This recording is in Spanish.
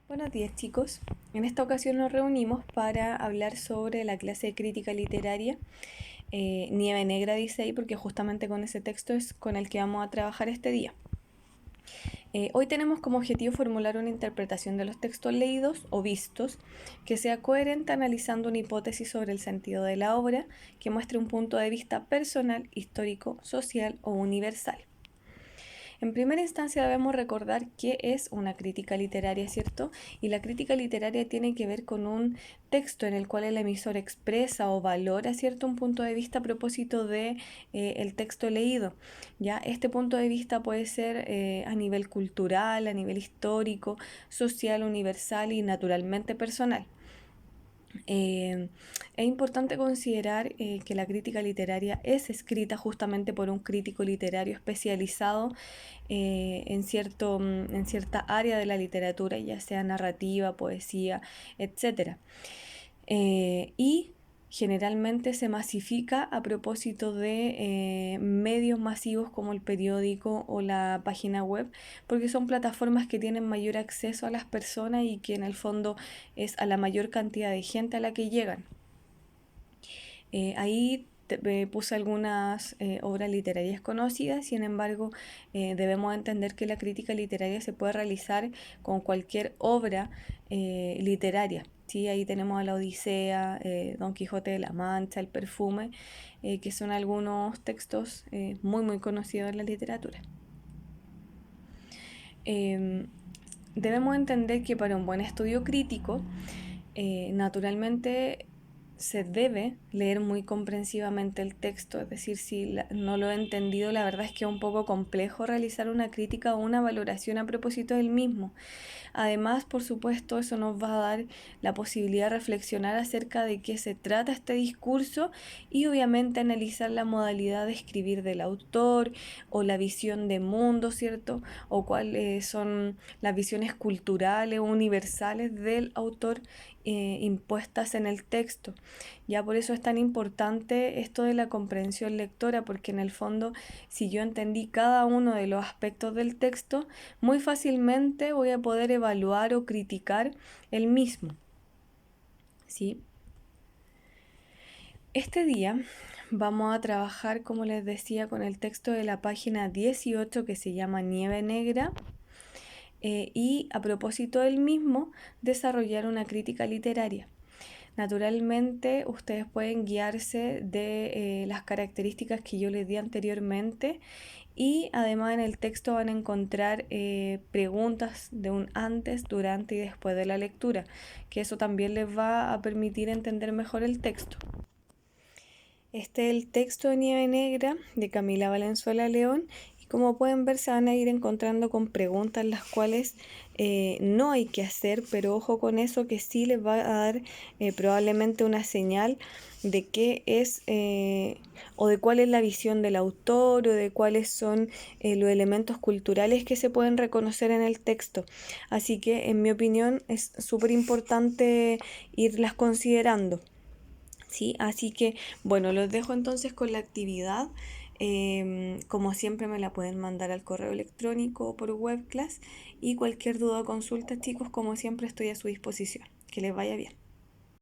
Buenos días, chicos. En esta ocasión nos reunimos para hablar sobre la clase de crítica literaria. Nieve Negra dice ahí porque justamente con ese texto es con el que vamos a trabajar este día. Hoy tenemos como objetivo formular una interpretación de los textos leídos o vistos que sea coherente analizando una hipótesis sobre el sentido de la obra que muestre un punto de vista personal, histórico, social o universal. En primera instancia debemos recordar qué es una crítica literaria, ¿cierto? Y la crítica literaria tiene que ver con un texto en el cual el emisor expresa o valora, ¿cierto?, un punto de vista a propósito de el texto leído. ¿Ya? Este punto de vista puede ser a nivel cultural, a nivel histórico, social, universal y naturalmente personal. Es importante considerar que la crítica literaria es escrita justamente por un crítico literario especializado en cierta área de la literatura, ya sea narrativa, poesía, etc. Y generalmente se masifica a propósito de medios masivos como el periódico o la página web, porque son plataformas que tienen mayor acceso a las personas y que en el fondo es a la mayor cantidad de gente a la que llegan. Ahí puse algunas obras literarias conocidas, sin embargo debemos entender que la crítica literaria se puede realizar con cualquier obra literaria. ¿Sí? Ahí tenemos a la Odisea, Don Quijote de la Mancha, El Perfume, que son algunos textos muy conocidos en la literatura. Debemos entender que para un buen estudio crítico, naturalmente se debe leer muy comprensivamente el texto, es decir, si no lo he entendido, la verdad es que es un poco complejo realizar una crítica o una valoración a propósito del mismo. Además, por supuesto, eso nos va a dar la posibilidad de reflexionar acerca de qué se trata este discurso y obviamente analizar la modalidad de escribir del autor o la visión de mundo, ¿cierto? O cuáles son las visiones culturales o universales del autor impuestas en el texto. Ya por eso es tan importante esto de la comprensión lectora, porque en el fondo, si yo entendí cada uno de los aspectos del texto, muy fácilmente voy a poder evaluar o criticar el mismo. ¿Sí? Este día vamos a trabajar, como les decía, con el texto de la página 18 que se llama Nieve Negra. Y a propósito del mismo, desarrollar una crítica literaria. Naturalmente, ustedes pueden guiarse de las características que yo les di anteriormente y además en el texto van a encontrar preguntas de un antes, durante y después de la lectura, que eso también les va a permitir entender mejor el texto. Este es el texto de Nieve Negra de Camila Valenzuela León y como pueden ver se van a ir encontrando con preguntas las cuales no hay que hacer, pero ojo con eso que sí les va a dar probablemente una señal de qué es o de cuál es la visión del autor o de cuáles son los elementos culturales que se pueden reconocer en el texto. Así que en mi opinión es súper importante irlas considerando. ¿Sí? Así que, bueno, los dejo entonces con la actividad. Como siempre me la pueden mandar al correo electrónico o por webclass y cualquier duda o consulta, chicos, como siempre estoy a su disposición. Que les vaya bien.